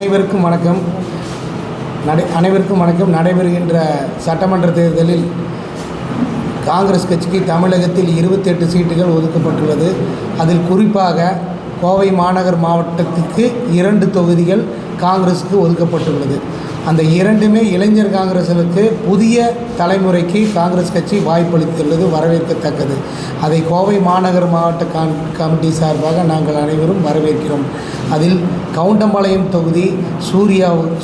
அனைவருக்கும் வணக்கம். நடைபெறுகின்ற சட்டமன்ற தேர்தலில் காங்கிரஸ் கட்சிக்கு தமிழகத்தில் 28 சீட்டுகள் ஒதுக்கப்பட்டுள்ளது. அதில் குறிப்பாக கோவை மாநகர் மாவட்டத்துக்கு 2 தொகுதிகள் காங்கிரஸுக்கு ஒதுக்கப்பட்டுள்ளது. அந்த 2மே இளைஞர் காங்கிரஸுக்கு புதிய தலைமுறைக்கு காங்கிரஸ் கட்சி வாய்ப்பளித்துள்ளது, வரவேற்கத்தக்கது. அதை கோவை மாநகர் மாவட்ட கமிட்டி சார்பாக நாங்கள் அனைவரும் வரவேற்கிறோம். அதில் கவுண்டம்பாளையம் தொகுதி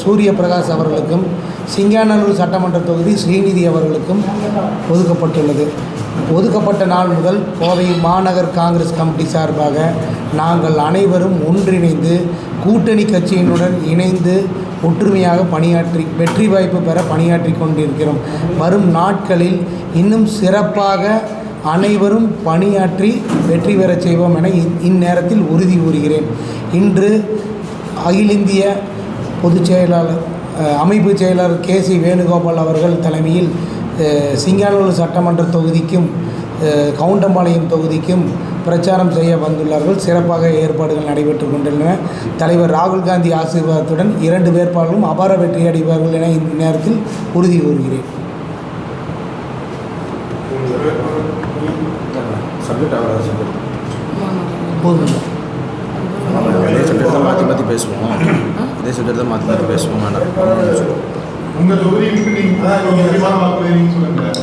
சூரிய பிரகாஷ் அவர்களுக்கும், சிங்காநல்லூர் சட்டமன்ற தொகுதி ஸ்ரீநிதி அவர்களுக்கும் ஒதுக்கப்பட்டுள்ளது. ஒதுக்கப்பட்ட நாள் முதல் கோவை மாநகர் காங்கிரஸ் கமிட்டி சார்பாக நாங்கள் அனைவரும் ஒன்றிணைந்து கூட்டணி கட்சியினுடன் இணைந்து ஒற்றுமையாக பணியாற்றி வெற்றி வாய்ப்பு பெற பணியாற்றி கொண்டிருக்கிறோம். வரும் நாட்களில் இன்னும் சிறப்பாக அனைவரும் பணியாற்றி வெற்றி பெறச் செய்வோம் என இந்நேரத்தில் உறுதி கூறுகிறேன். இன்று அகில இந்திய பொதுச் செயலாளர் அமைப்பு செயலாளர் KC வேணுகோபால் அவர்கள் தலைமையில் சிங்காநல்லூர் சட்டமன்ற தொகுதிக்கும் கவுண்டம்பாளையம் தொகுதிக்கும் பிரச்சாரம் செய்ய வந்துள்ளார்கள். சிறப்பாக ஏற்பாடுகள் நடைபெற்று கொண்டுள்ளன. தலைவர் ராகுல் காந்தி ஆசீர்வாதத்துடன் 2 வேட்பாளர்களும் அபார வெற்றி அடைவார்கள் என இந்நேரத்தில் உறுதி கூறுகிறேன். மாற்றி பேசுவோம். இதே சப்ஜெக்ட் தான் மாற்றி பேசுவோம். உங்கள் தொகுதிக்கு நீங்கள் விரிவான வாக்குறுதி சொல்லுங்கள்.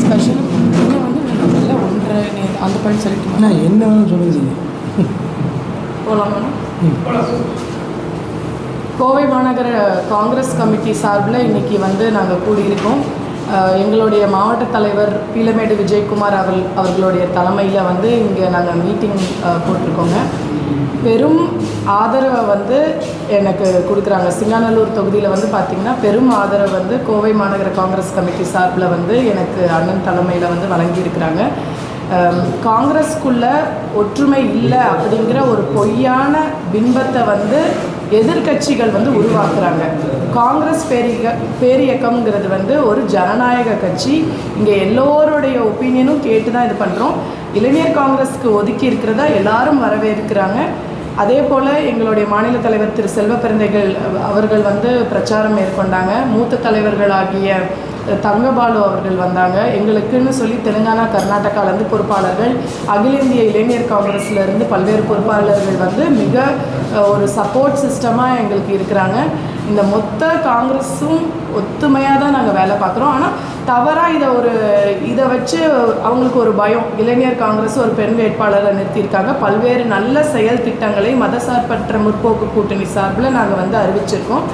ஸ்பெஷல் இன்னும் வந்து நல்ல ஒன்றரை அந்த பாயிண்ட் சொல்லிட்டு என்ன வேணும் சொல்லுங்க. போகலாமா? கோவை மாநகர காங்கிரஸ் கமிட்டி சார்பில் இன்றைக்கி வந்து நாங்கள் கூடியிருக்கோம். எங்களுடைய மாவட்ட தலைவர் பீலமேடு விஜயகுமார் அவர்களுடைய தலைமையில் வந்து இங்கே நாங்கள் மீட்டிங் போட்டிருக்கோங்க. பெரும் ஆதரவை வந்து எனக்கு கொடுக்குறாங்க. சிங்காநல்லூர் தொகுதியில் வந்து பார்த்திங்கன்னா பெரும் ஆதரவு வந்து கோவை மாநகர காங்கிரஸ் கமிட்டி சார்பில் வந்து எனக்கு அண்ணன் தலைமையில் வந்து வழங்கியிருக்கிறாங்க. காங்கிரஸ்குள்ளே ஒற்றுமை இல்லை அப்படிங்கிற ஒரு பொய்யான பிம்பத்தை வந்து எதிர்கட்சிகள் வந்து உருவாக்குறாங்க. காங்கிரஸ் பேரியக்கம்ங்கிறது வந்து ஒரு ஜனநாயக கட்சி. இங்கே எல்லோருடைய ஒப்பீனியனும் கேட்டு தான் இது பண்ணுறோம். இளைஞர் காங்கிரஸுக்கு ஒதுக்கி இருக்கிறதா எல்லாரும் வரவேற்கிறாங்க. அதே போல் எங்களுடைய மாநில தலைவர் திரு செல்வப்பெருந்தைகள் அவர்கள் வந்து பிரச்சாரம் மேற்கொண்டாங்க. மூத்த தலைவர்களாகிய தங்கபாலு அவர்கள் வந்தாங்க. எங்களுக்குன்னு சொல்லி தெலுங்கானா கர்நாடகாவிலேருந்து பொறுப்பாளர்கள், அகில இந்திய இளைஞர் காங்கிரஸ்லேருந்து பல்வேறு பொறுப்பாளர்கள் வந்து மிக ஒரு சப்போர்ட் சிஸ்டமாக எங்களுக்கு இருக்கிறாங்க. இந்த மொத்த காங்கிரஸும் ஒத்துமையாக தான் நாங்கள் வேலை பார்க்குறோம். ஆனால் தவறாக இதை வச்சு அவங்களுக்கு ஒரு பயம். இளைஞர் காங்கிரஸ் ஒரு பெண் வேட்பாளரை நிறுத்தியிருக்காங்க. பல்வேறு நல்ல செயல் திட்டங்களை மதசார்பற்ற முற்போக்கு கூட்டணி சார்பில் நாங்கள் வந்து அறிவிச்சிருக்கோம்.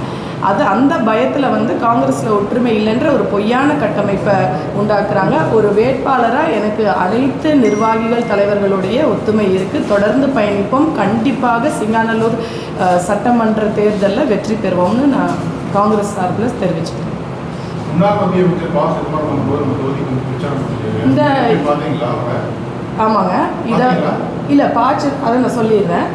அந்த பயத்தில் வந்து காங்கிரஸில் ஒற்றுமை இல்லைன்ற ஒரு பொய்யான கட்டமைப்பை உண்டாக்குறாங்க. ஒரு வேட்பாளராக எனக்கு அனைத்து நிர்வாகிகள் தலைவர்களுடைய ஒத்துமை இருக்குது. தொடர்ந்து பயணிப்போம். கண்டிப்பாக சிங்காநல்லூர் சட்டமன்ற தேர்தலில் வெற்றி பெறுவோம்னு நான் காங்கிரஸ் சார்பில் தெரிவிச்சுக்கிறேன். இந்த ஆமாங்க, இதை இல்லை அதை நான் சொல்லிடுறேன்.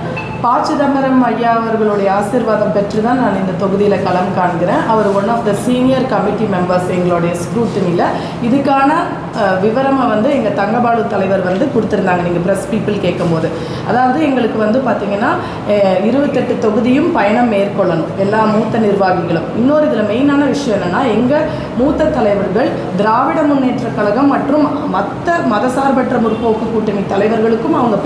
சிதம்பரம் ஐயா அவர்களுடைய ஆசீர்வாதம் பெற்று தான் நான் இந்த தொகுதியில் களம் காண்கிறேன். அவர் one of the senior committee members எங்களுடைய ஸ்க்ரூட்டினியில். இதுக்கான விவரமாக வந்து எங்கள் தங்கபாலு தலைவர் வந்து கொடுத்துருந்தாங்க நீங்கள் ப்ரெஸ் பீப்புள் கேட்கும்போது. அதாவது எங்களுக்கு வந்து பார்த்திங்கன்னா 28 தொகுதியும் பயணம் மேற்கொள்ளணும் எல்லா மூத்த நிர்வாகிகளும். இன்னொரு இதில் மெயினான விஷயம் என்னென்னா, எங்கள் மூத்த தலைவர்கள் திராவிட முன்னேற்ற கழகம் மற்றும் மற்ற மதசார்பற்ற முற்போக்கு கூட்டணி தலைவர்களுக்கும் அவங்க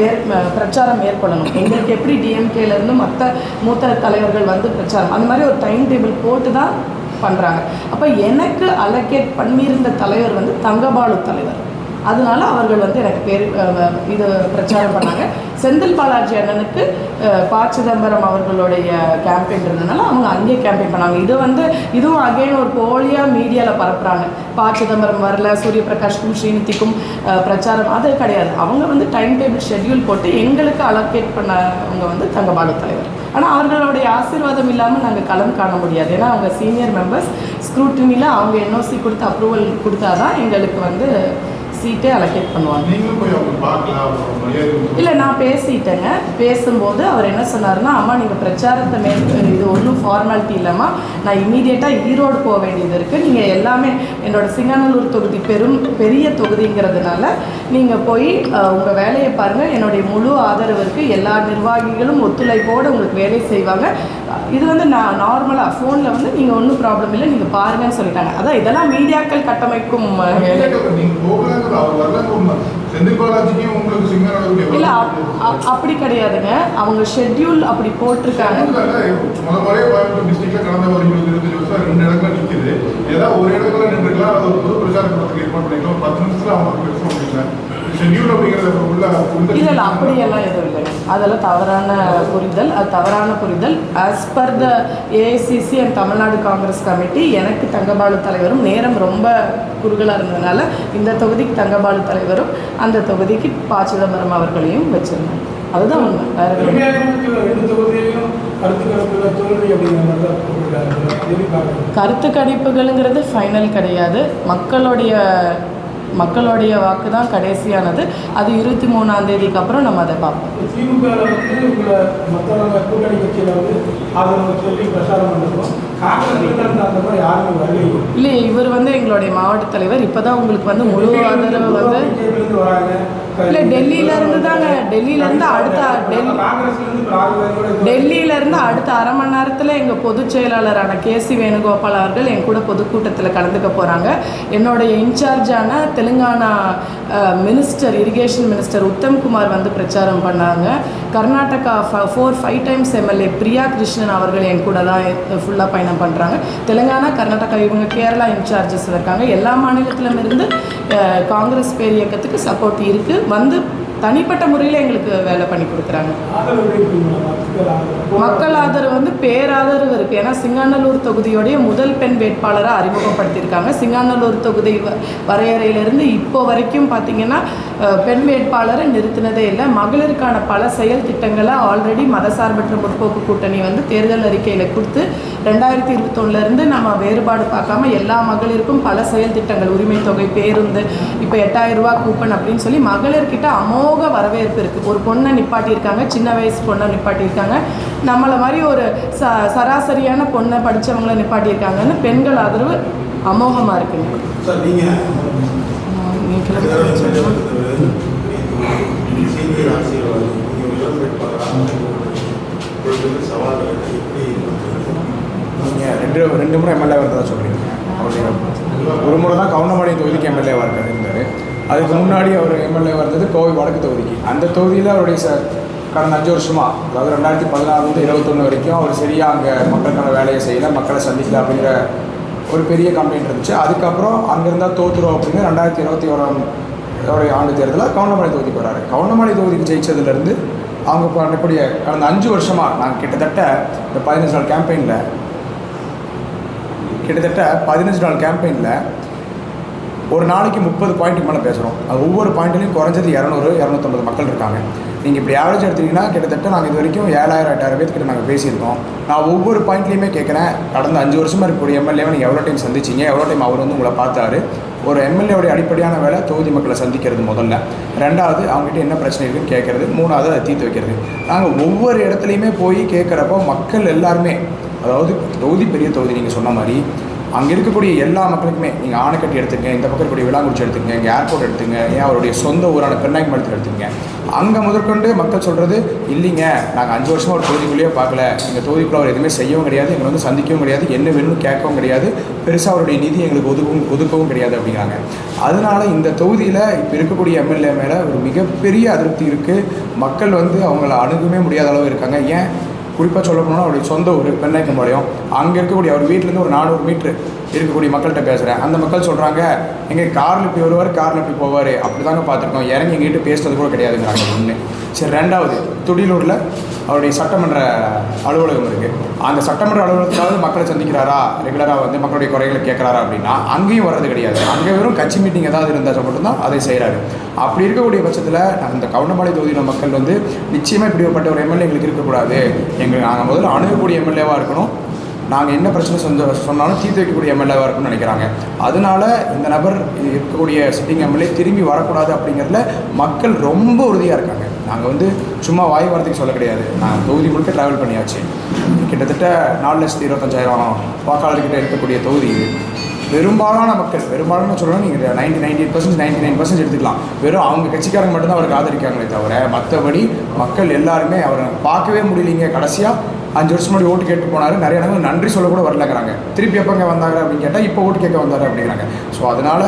பிரச்சாரம் மேற்கொள்ளணும். எங்களுக்கு எப்படி டிஎம்கேலேருந்து மற்ற மூத்த தலைவர்கள் வந்து பிரச்சாரம் அந்த மாதிரி ஒரு டைம் டேபிள் போட்டு தான் பண்ணுறாங்க. அப்போ எனக்கு அலோகேட் பண்ணியிருந்த தலைவர் வந்து தங்கபாலு தலைவர். அதனால அவர்கள் வந்து எனக்கு இது பிரச்சாரம் பண்ணாங்க. செந்தில் பாலாஜி அண்ணனுக்கு சிதம்பரம் அவர்களுடைய கேம்பெயின் இருந்ததுனால அவங்க அங்கேயே கேம்பெயின் பண்ணாங்க. இதுவும் அகைன் ஒரு போலியாக மீடியாவில் பரப்புகிறாங்க. சிதம்பரம் வரல, சூரிய பிரகாஷ்க்கும் ஸ்ரீநிதிக்கும் பிரச்சாரம் அது கிடையாது. அவங்க வந்து டைம் டேபிள் ஷெட்யூல் போட்டு எங்களுக்கு அலோகேட் பண்ணவங்க வந்து தங்கபாலு தலைவர். ஆனால் அவர்களுடைய ஆசீர்வாதம் இல்லாமல் நாங்கள் களம் காண முடியாது. ஏன்னா அவங்க சீனியர் மெம்பர்ஸ் ஸ்க்ரூட்டினியில் அவங்க NOC கொடுத்து அப்ரூவல் கொடுத்தா தான் எங்களுக்கு வந்து சீட்டே அலோகேட் பண்ணுவாங்க. இல்லை, நான் பேசிட்டேங்க. பேசும்போது அவர் என்ன சொன்னார்னா, அம்மா நீங்கள் பிரச்சாரத்தை இது ஒன்றும் ஃபார்மாலிட்டி இல்லாமா, நான் இம்மீடியட்டாக ஈரோடு போக வேண்டியது இருக்குது. நீங்கள் எல்லாமே என்னோடய சிங்காநல்லூர் தொகுதி பெரிய தொகுதிங்கிறதுனால நீங்கள் போய் உங்கள் வேலையை பாருங்கள், என்னுடைய முழு ஆதரவு இருக்குது, எல்லா நிர்வாகிகளும் ஒத்துழைப்போடு உங்களுக்கு வேலை செய்வாங்க. இது வந்து நான் நார்மலாக ஃபோனில் வந்து நீங்கள் ஒன்றும் ப்ராப்ளம் இல்லை, நீங்கள் பாருங்கன்னு சொல்லிட்டாங்க. அதான் இதெல்லாம் மீடியாக்கள் கட்டமைக்கும் வேலை. இல்லை அப்படி கிடையாதுங்க, அவங்க ஷெட்யூல் அப்படி போட்டிருக்காங்க. இல்லை அப்படியெல்லாம் எதுவும் இல்லைங்க, அதெல்லாம் தவறான புரிதல். அது தவறான புரிதல். As per the AICC and Tamil Nadu Congress committee எனக்கு தங்கபாலு தலைவரும் நேரம் ரொம்ப குறுகலாக இருந்ததுனால இந்த தொகுதிக்கு தங்கபாலு தலைவரும் அந்த தொகுதிக்கு ப. சிதம்பரம் அவர்களையும் வச்சிருந்தாங்க. அதுதான் உண்மை. கருத்து கணிப்புகள்ங்கிறது ஃபைனல் கிடையாது. மக்களுடைய வாக்கு தான் கடைசியானது. அது 23ஆம் தேதிக்கு அப்புறம் நம்ம அதை பார்ப்போம். இல்லை, இவர் வந்து எங்களுடைய மாவட்ட தலைவர். இப்போ தான் உங்களுக்கு வந்து முழு ஆதரவு வந்து இல்லை, டெல்லியிலேருந்து தாங்க. டெல்லியிலேருந்து அடுத்த அரை மணி நேரத்தில் எங்கள் பொதுச் செயலாளரான கேசி வேணுகோபால் அவர்கள் என் கூட பொதுக்கூட்டத்தில் கலந்துக்க போகிறாங்க. என்னுடைய இன்சார்ஜான Telangana minister, irrigation minister Uttam Kumar வந்து பிரச்சாரம் பண்ணாங்க. கர்நாடகா 4-5 டைம்ஸ் எம்எல்ஏ பிரியா கிருஷ்ணன் அவர்கள் என் கூட தான் ஃபுல்லாக பயணம் பண்ணுறாங்க. தெலுங்கானா, கர்நாடகா, இவங்க கேரளா இன்சார்ஜஸ் இருக்காங்க. எல்லா மாநிலத்திலும் இருந்து காங்கிரஸ் பேர் இயக்கத்துக்கு சப்போர்ட் இருக்குது. வந்து தனிப்பட்ட முறையில் எங்களுக்கு வேலை பண்ணி கொடுக்குறாங்க. மக்கள் ஆதரவு வந்து பேராதரவு இருக்குது. ஏன்னா சிங்காநல்லூர் தொகுதியோடைய முதல் பெண் வேட்பாளராக அறிமுகப்படுத்தியிருக்காங்க. சிங்காநல்லூர் தொகுதி வரையறையிலிருந்து இப்போ வரைக்கும் பார்த்திங்கன்னா பெண் வேட்பாளரை நிறுத்தினதே இல்லை. மகளிருக்கான பல செயல் திட்டங்களை ஆல்ரெடி மதசார்பற்ற முற்போக்கு கூட்டணி வந்து தேர்தல் அறிக்கையில் கொடுத்து 2021 நம்ம வேறுபாடு பார்க்காம எல்லா மகளிருக்கும் பல செயல் திட்டங்கள், உரிமை தொகை, பேருந்து, இப்போ 8000 ரூபா கூப்பன் அப்படின்னு சொல்லி மகளிர்கிட்ட அமோக வரவேற்பு இருக்குது. ஒரு பொண்ணை நிப்பாட்டியிருக்காங்க, சின்ன வயசு பொண்ணை நிப்பாட்டியிருக்காங்க, நம்மளை மாதிரி ஒரு சராசரியான பொண்ணை படித்தவங்களை நிப்பாட்டியிருக்காங்கன்னு பெண்கள் ஆதரவு அமோகமாக இருக்குங்க. நீங்கள் ரெண்டு முறை எம்எல்ஏ வரதான் சொல்கிறீங்க. ஒரு முறை தான் கவுண்டமணி தொகுதிக்கு எம்எல்ஏவாக இருந்தார். அதுக்கு முன்னாடி அவர் எம்எல்ஏ வந்தது கோவை வடக்கு தொகுதிக்கு. அந்த தொகுதியில் அவருடைய கடந்த 5 வருஷமாக, அதாவது 2016 21 வரைக்கும் அவர் சரியாக அங்கே மக்களுக்கான வேலையை செய்யலை, மக்களை சந்திக்கல அப்படிங்கிற ஒரு பெரிய கம்ப்ளைண்ட் இருந்துச்சு. அதுக்கப்புறம் அங்கேருந்தால் தோற்றுரும் அப்படின்னு 2021 ஆண்டு தேர்தலில் கவுண்டமணி தொகுதிக்கு வராரு. கவுண்டமணி தொகுதிக்கு ஜெயிச்சதுலேருந்து அவங்க பண்ணக்கூடிய கடந்த 5 வருஷமாக நாங்கள் கிட்டத்தட்ட இந்த 15 நாள் கேம்பெயினில் ஒரு நாளைக்கு 30 பாயிண்ட்டுக்கு மேலே பேசுகிறோம். அது ஒவ்வொரு பாயிண்ட்லையும் குறைஞ்சது 200-250 மக்கள் இருக்காங்க. நீங்கள் இப்படி ஆவரேஜ் எடுத்திங்கன்னா கிட்டத்தட்ட நாங்கள் இது வரைக்கும் 7000-8000 பேர்த்துக்கிட்ட நாங்கள் பேசியிருக்கோம். நான் ஒவ்வொரு பாயிண்ட்லேயுமே கேட்குறேன், கடந்த 5 வருஷமாக இருக்கக்கூடிய எம்எல்ஏவை நீங்கள் எவ்வளோ டைம் சந்திச்சிங்க, எவ்வளோ டைம் அவர் வந்து உங்களை பார்த்தாரு. ஒரு எம்எல்ஏவுடைய அடிப்படையான வேலை தொகுதி மக்களை சந்திக்கிறது முதல்ல, 2வது அவங்ககிட்ட என்ன பிரச்சனை இருக்குன்னு கேட்குறது, 3வது அதை தீர்த்து வைக்கிறது. நாங்கள் ஒவ்வொரு இடத்துலையுமே போய் கேட்குறப்போ மக்கள் எல்லாருமே, அதாவது தொகுதி பெரிய தொகுதி நீங்கள் சொன்ன மாதிரி அங்கே இருக்கக்கூடிய எல்லா மக்களுக்குமே, நீங்கள் ஆணைக்கட்டி எடுத்துங்க, இந்த பக்கம் இருக்கக்கூடிய விளாங்குறிச்சி எடுத்துங்க, இங்கே ஏர்போர்ட் எடுத்துங்க, ஏன் அவருடைய சொந்த ஊரான பெருநாயக்கமலத்தில் எடுத்துங்க, அங்கே முதற்கொண்டு மக்கள் சொல்கிறது இல்லைங்க, நாங்கள் 5 வருஷமாக ஒரு தொகுதிக்குள்ளேயே பார்க்கல, எங்கள் தொகுதிக்குள்ளே அவர் எதுவுமே செய்யவும் கிடையாது, எங்களை வந்து சந்திக்கவும் கிடையாது, என்ன வேணும்னு கேட்கவும் கிடையாது, பெருசாக அவருடைய நிதி எங்களுக்கு ஒதுக்கவும் கிடையாது அப்படிங்கிறாங்க. அதனால இந்த தொகுதியில் இப்போ இருக்கக்கூடிய எம்எல்ஏ மேலே ஒரு மிகப்பெரிய அதிருப்தி இருக்குது. மக்கள் வந்து அவங்கள அணுகவே முடியாத அளவு இருக்காங்க. ஏன் குறிப்பாக சொல்ல போனால் அவருடைய சொந்த ஊர் பெருநாயக்கம்பாளையம், அங்கே இருக்கக்கூடிய அவர் வீட்டிலேருந்து ஒரு 400 மீட்ரு இருக்கக்கூடிய மக்கள்கிட்ட பேசுகிறேன். அந்த மக்கள் சொல்கிறாங்க, எங்கள் காரில் இப்படி வருவார், காரில் இப்படி போவார், அப்படி தாங்க பார்த்துருக்கோம், இறங்கி எங்கிட்ட பேசுறது கூட கிடையாதுங்கிறாங்க. ஒன்று. சரி, 2வது துடியலூரில் அவருடைய சட்டமன்ற அலுவலகம் இருக்குது. அந்த சட்டமன்ற அலுவலகத்தாவது மக்களை சந்திக்கிறாரா, ரெகுலராக வந்து மக்களுடைய குறைகளை கேட்குறாரா அப்படின்னா அங்கேயும் வர்றது கிடையாது. அங்கே வெறும் கட்சி மீட்டிங் ஏதாவது இருந்தால் மட்டும்தான் அதை செய்கிறாரு. அப்படி இருக்கக்கூடிய பட்சத்தில் இந்த கவுண்டமணி தொகுதியில் மக்கள் வந்து நிச்சயமாக இப்படிப்பட்ட ஒரு எம்எல்ஏ எங்களுக்கு இருக்கக்கூடாது, நாங்கள் முதல்ல அணுகக்கூடிய எம்எல்ஏவாக இருக்கணும், நாங்கள் என்ன பிரச்சனை சொன்னாலும் தீர்த்து வைக்கக்கூடிய எம்எல்ஏவாக இருக்குன்னு நினைக்கிறாங்க. அதனால இந்த நபர் இருக்கக்கூடிய சிட்டிங் எம்எல்ஏ திரும்பி வரக்கூடாது அப்படிங்கிறதுல மக்கள் ரொம்ப உறுதியாக இருக்காங்க. நாங்கள் வந்து சும்மா வாய் வார்த்தைக்கு சொல்ல கிடையாது, நாங்கள் தொகுதி முழுக்க ட்ராவல் பண்ணியாச்சு. கிட்டத்தட்ட 4,25,000 வாக்காளர்கிட்ட இருக்கக்கூடிய தொகுதி இது. பெரும்பாலான மக்கள், பெரும்பாலான சொல்லணும், நீங்கள் 98% 99% எடுத்துக்கலாம், வெறும் அவங்க கட்சிக்காரங்க மட்டும்தான் அவருக்கு ஆதரிக்காங்களே தவிர மற்றபடி மக்கள் எல்லாருமே அவரை பார்க்கவே முடியலைங்க. கடைசியாக 5 வருஷம் முன்னாடி ஓட்டு கேட்டு போனார், நிறைய இடங்கள் நன்றி சொல்ல கூட வரலங்கிறாங்க. திருப்பி எப்போங்க வந்தாங்க அப்படின்னு கேட்டால் இப்போ ஓட்டு கேட்க வந்தார் அப்படிங்கிறாங்க. ஸோ அதனால்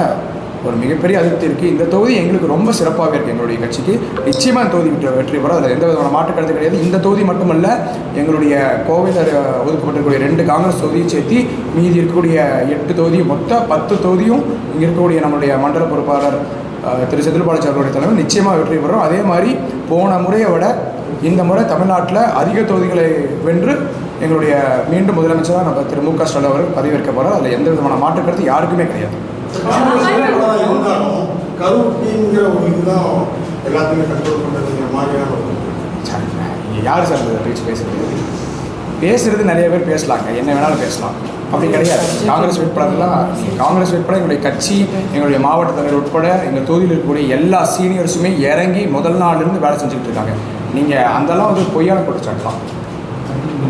ஒரு மிகப்பெரிய அதிருப்தி இருக்குது. இந்த தொகுதி எங்களுக்கு ரொம்ப சிறப்பாகவே இருக்குது. எங்களுடைய கட்சிக்கு நிச்சயமாக இந்த தொகுதி வெற்றி பெறும், அதில் எந்த விதமான மாற்று கருத்து கிடையாது. இந்த தொகுதி மட்டுமல்ல, எங்களுடைய கோவையில் ஒதுக்கப்பட்டிருக்கக்கூடிய 2 காங்கிரஸ் தொகுதியை சேர்த்து மீதி இருக்கக்கூடிய 8 தொகுதி, மொத்த 10 தொகுதியும் இங்கே இருக்கக்கூடிய நம்மளுடைய மண்டல பொறுப்பாளர் திரு செந்தில் பாலாஜி அவர்களுடைய தலைவர் நிச்சயமாக வெற்றி பெறும். அதே மாதிரி போன முறையை விட இந்த முறை தமிழ்நாட்டில் அதிக தொகுதிகளை வென்று எங்களுடைய மீண்டும் முதலமைச்சராக நம்ம திரு மு க ஸ்டாலின் அவர்கள் பதவியேற்க போகிறார். அதில் எந்த விதமான மாற்று கருத்து யாருக்குமே கிடையாது. இருந்தாலும் கருப்பிங்கிற ஒரு இதுதான் எல்லாத்தையுமே கண்ட்ரோல் பண்ணுறதுங்கிற மாதிரியான நீங்கள் யார் சார் பேச்சு பேசுகிறது நிறைய பேர் பேசலாங்க, என்ன வேணாலும் பேசலாம், அப்படி கிடையாது. காங்கிரஸ் வேட்பாளர்லாம் காங்கிரஸ் வேட்பாளர் எங்களுடைய கட்சி, எங்களுடைய மாவட்ட தலைவர் உட்பட எங்கள் தொகுதியில் இருக்கக்கூடிய எல்லா சீனியர்ஸுமே இறங்கி முதல் நாள்லேருந்து வேலை செஞ்சுக்கிட்டு இருக்காங்க. நீங்கள் அந்தெல்லாம் வந்து பொய்யான குற்றச்சாட்டலாம்.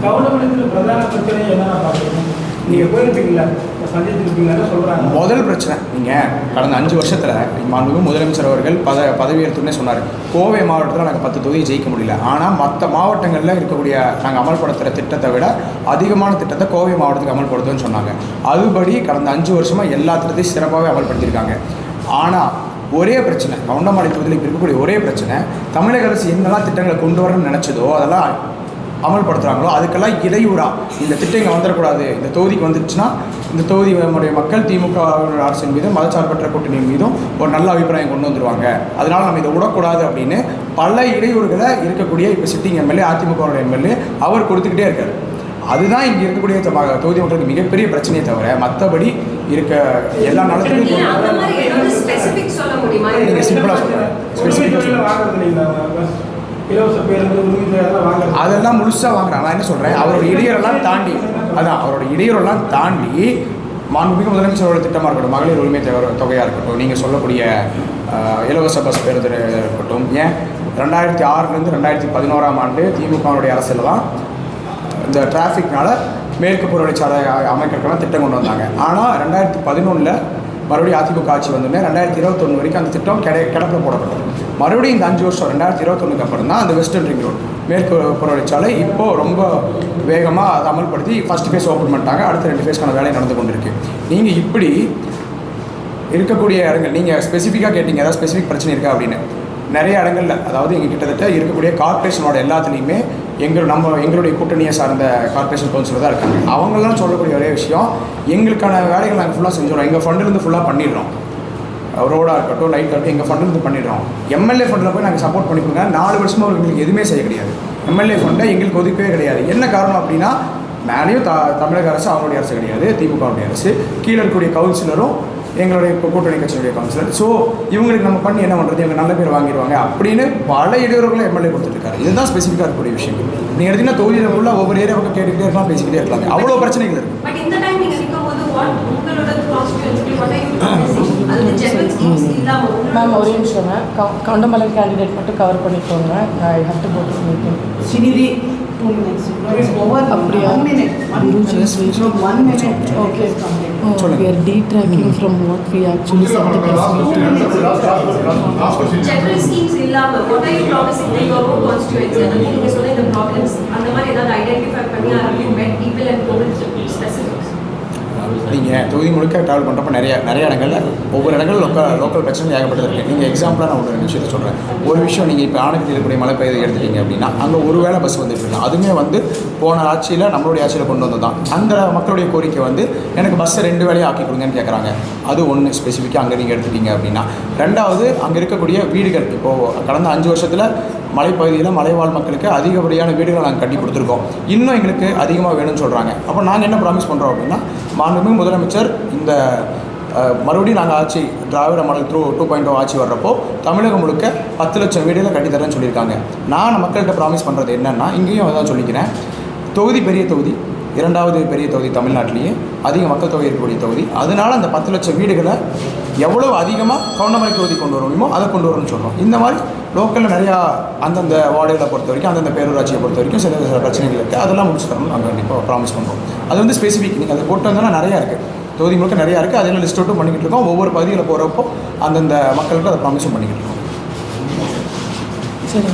கவர்மெண்ட்டில் பிரதான பிரச்சனை என்னென்ன பார்க்குறீங்க? நீங்கள் போயிருப்பீங்களா, சந்திச்சிருப்பீங்களா சொல்கிறாங்க. முதல் பிரச்சனை, நீங்கள் கடந்த 5 வருஷத்தில் மாண்புமிகு முதலமைச்சர் அவர்கள் பதவியேற்றுன்னே சொன்னார், கோவை மாவட்டத்தில் நாங்கள் 10 தொகுதியை ஜெயிக்க முடியல, ஆனால் மற்ற மாவட்டங்களில் இருக்கக்கூடிய நாங்கள் அமல்படுத்துகிற திட்டத்தை விட அதிகமான திட்டத்தை கோவை மாவட்டத்துக்கு அமல்படுத்துவோன்னு சொன்னாங்க. அதுபடி கடந்த 5 வருஷமாக எல்லா திட்டத்தையும் சிறப்பாகவே அமல்படுத்தியிருக்காங்க. ஆனால் ஒரே பிரச்சனை, கவுண்டம்பாளைய தொகுதியில் இருக்கக்கூடிய ஒரே பிரச்சனை, தமிழக அரசு என்னெல்லாம் திட்டங்களை கொண்டு வரணும்னு நினச்சதோ அதெல்லாம் அமல்படுத்துகிறாங்களோ அதுக்கெல்லாம் இடையூறா இந்த திட்டம் இங்கே வந்துடக்கூடாது, இந்த தொகுதிக்கு வந்துடுச்சுன்னா இந்த தொகுதி நம்முடைய மக்கள் திமுக அரசின் மீதும் மதச்சார்பற்ற கூட்டணியின் மீதும் ஒரு நல்ல அபிப்பிராயம் கொண்டு வந்துடுவாங்க, அதனால் நம்ம இதை விடக்கூடாது அப்படின்னு பல இடையூறுகளை இருக்கக்கூடிய இப்போ சிட்டிங் எம்எல்ஏ, அதிமுகவோட எம்எல்ஏ அவர் கொடுத்துக்கிட்டே இருக்கார். அதுதான் இங்கே இருக்கக்கூடிய தொகுதி மக்களுக்கு மிகப்பெரிய பிரச்சனையை தவிர மற்றபடி இருக்க எல்லா நலத்துக்கும் நீங்கள் சிம்பிளாக சொல்கிறேன். அதெல்லாம் முழுசாக வாங்குறாங்க. நான் என்ன சொல்கிறேன், அவரோட இடையூறெல்லாம் தாண்டி அவரோட இடையூறெல்லாம் தாண்டி மாண்புமிகு முதலமைச்சரோட திட்டமாக இருக்கட்டும், மகளிர் உரிமை தொகையாக இருக்கட்டும், நீங்கள் சொல்லக்கூடிய இலவச பஸ் பேருந்து இருக்கட்டும், ஏன் 2006லேருந்து 2011ஆம் ஆண்டு திமுகவுடைய அரசில் தான் இந்த டிராஃபிக்னால மேற்கு புறவழிச்சாலை அமைக்கிறதுக்கெல்லாம் திட்டம் கொண்டு வந்தாங்க. ஆனால் 2011 மறுபடியும் அதிமுக ஆட்சி வந்தோடனே 2021 வரைக்கும் அந்த திட்டம் கிடப்பில் போடப்பட்டது. மறுபடியும் இந்த 5 வருஷம் 2021க்கு அப்புறம் தான் அந்த வெஸ்டர்ன் ரிங் ரோடு மேற்கு புறவழிச்சாலை இப்போது ரொம்ப வேகமாக அதை அமல்படுத்தி ஃபஸ்ட் ஃபேஸ் ஓப்பன் பண்ணிட்டாங்க. அடுத்த 2 ஃபேஸ்க்கான வேலை நடந்து கொண்டு இருக்கு. நீங்கள் இப்படி இருக்கக்கூடிய இடங்கள், நீங்கள் ஸ்பெசிஃபிக்காக கேட்டீங்க ஏதாவது ஸ்பெசிஃபிக் பிரச்சனை இருக்கா அப்படின்னு. நிறைய இடங்களில், அதாவது எங்கள் கிட்டத்தட்ட இருக்கக்கூடிய கார்ப்பரேஷனோட எல்லாத்துலேயுமே எங்களுடைய கூட்டணியை சார்ந்த கார்ப்பரேஷன் கவுன்சிலர் தான் இருக்காங்க. அவங்களாம் சொல்லக்கூடிய ஒரே விஷயம், எங்களுக்கான வேலைகள் நாங்கள் ஃபுல்லாக செஞ்சிடறோம், எங்கள் ஃபண்டிலேருந்து ஃபுல்லாக பண்ணிடுறோம், ரோடாக இருக்கட்டும் லைட் இருக்கட்டும் எங்கள் ஃபண்டிலேருந்து பண்ணிடுறோம். எம்எல்ஏ ஃபண்டில் போய் நாங்கள் சப்போர்ட் பண்ணிக்கோங்க. 4 வருஷமாக எங்களுக்கு எதுவுமே செய்ய கிடையாது. எம்எல்ஏ ஃபண்டை எங்களுக்கு ஒதுக்கவே கிடையாது. என்ன காரணம் அப்படின்னா, மேலேயும் தமிழக அரசு அவங்களுடைய அரசு கிடையாது, திமுகவுடைய அரசு, கீழே இருக்கக்கூடிய கவுன்சிலரும் எங்களுடைய கூட்டணி கட்சியுடைய கவுன்சிலர். ஸோ இவங்களுக்கு நம்ம பண்ணி என்ன பண்ணுறது, இவங்க நல்ல பேர் வாங்கிடுவாங்க அப்படின்னு பல இடையூறுகளை எம்எல்ஏ கொடுத்துருக்காரு. இதுதான் ஸ்பெசிஃபிக்காக இருக்கக்கூடிய விஷயம். நீங்கள் எடுத்தீங்கன்னா தொகுதியில் உள்ள ஒவ்வொரு ஏரியாவுக்கு கேட்டுக்கிட்டே இருக்கலாம், பேசிக்கிட்டே இருக்காங்க, அவ்வளோ பிரச்சனைகள் இருக்குது. மேம் ஒரே நிமிஷம், கவுண்டம்பாளையம் கேண்டிடேட் மட்டும் கவர் பண்ணிக்கோங்க. I have to go to meeting. Srinidhi, 2 minutes. அப்படியா? 1 minute. 1 minute. Okay. We are detracking from what we actually said to General schemes இல்லாம what are you promising to your own constituents? And நீங்க சொன்ன இந்த problems அந்த மாதிரி ஏதாவது identify பண்ணி have you met people and told specifics? நீங்கள் தொகுதி முழுக்க ட்ராவல் பண்ணுறப்ப நிறைய இடங்களில் ஒவ்வொரு இடங்களில் லோக்கல் பிரச்சனை ஏகப்பட்டது இருக்குது. நீங்கள் எக்ஸாம்பிளாக நான் ஒரு விஷயத்தை சொல்கிறேன். ஒரு விஷயம், நீங்கள் இப்போ ஆணையத்தில் இருக்கக்கூடிய மழை பெய்து எடுத்துட்டீங்க அப்படின்னா அங்கே ஒரு வேளை பஸ் வந்துட்டு இருக்கலாம். அதுவுமே வந்து போன ஆட்சியில் நம்மளுடைய ஆட்சியில் கொண்டு வந்தது தான். அந்த மக்களுடைய கோரிக்கை வந்து எனக்கு பஸ்ஸை 2 வேளையும் ஆக்கி கொடுங்கன்னு கேட்குறாங்க. அது ஒன்று ஸ்பெசிஃபிக்காக அங்கே நீங்கள் எடுத்துட்டீங்க அப்படின்னா. ரெண்டாவது, அங்கே இருக்கக்கூடிய வீடுகள் இப்போது கடந்த 5 வருஷத்தில் மலைப்பகுதியில் மலைவாழ் மக்களுக்கு அதிகப்படியான வீடுகளை நாங்கள் கட்டி கொடுத்துருக்கோம். இன்னும் எங்களுக்கு அதிகமாக வேணும்னு சொல்கிறாங்க. அப்போ நாங்கள் என்ன ப்ராமிஸ் பண்ணுறோம் அப்படின்னா, மாண்புமிகு முதலமைச்சர் இந்த மறுபடியும் நாங்கள் ஆட்சி திராவிட மாடல் 2.0 ஆட்சி வர்றப்போ தமிழகம் முழுக்க 10 லட்சம் வீடுகளை கட்டித்தரேன்னு சொல்லியிருக்காங்க. நான் மக்கள்கிட்ட ப்ராமிஸ் பண்ணுறது என்னென்னா, இங்கேயும் அதான் சொல்லிக்கிறேன், தொகுதி பெரிய தொகுதி, 2வது பெரிய தொகுதி தமிழ்நாட்டிலேயே, அதிக மக்கள் தொகை இருக்கக்கூடிய தொகுதி. அதனால் அந்த 10 லட்சம் வீடுகளை எவ்வளோ அதிகமாக கவுண்டமலை தொகுதி கொண்டு வர முடியுமோ அதை கொண்டு வரணும்னு சொல்கிறோம். இந்த மாதிரி லோக்கலில் நிறையா அந்தந்த வார்டுகளை பொறுத்த வரைக்கும், அந்தந்த பேரூராட்சியை பொறுத்த வரைக்கும் சில பிரச்சனைகள் இருக்குது. அதெல்லாம் முடிச்சு தரணும் நாங்கள் கண்டிப்பாக ப்ராமிஸ் பண்ணுறோம். அது வந்து ஸ்பெசிஃபிக், நீங்கள் அதை போட்டு வந்தாலும் நிறையா இருக்குது. தொகுதி முழுக்க நிறையா இருக்குது. அதெல்லாம் லிஸ்ட் அவுட்டும் பண்ணிக்கிட்டு இருக்கோம். ஒவ்வொரு பகுதியில் போகிறப்போ அந்தந்த மக்களுக்கு அதை ப்ராமிஸும் பண்ணிக்கிட்டு இருக்கோம். சரி.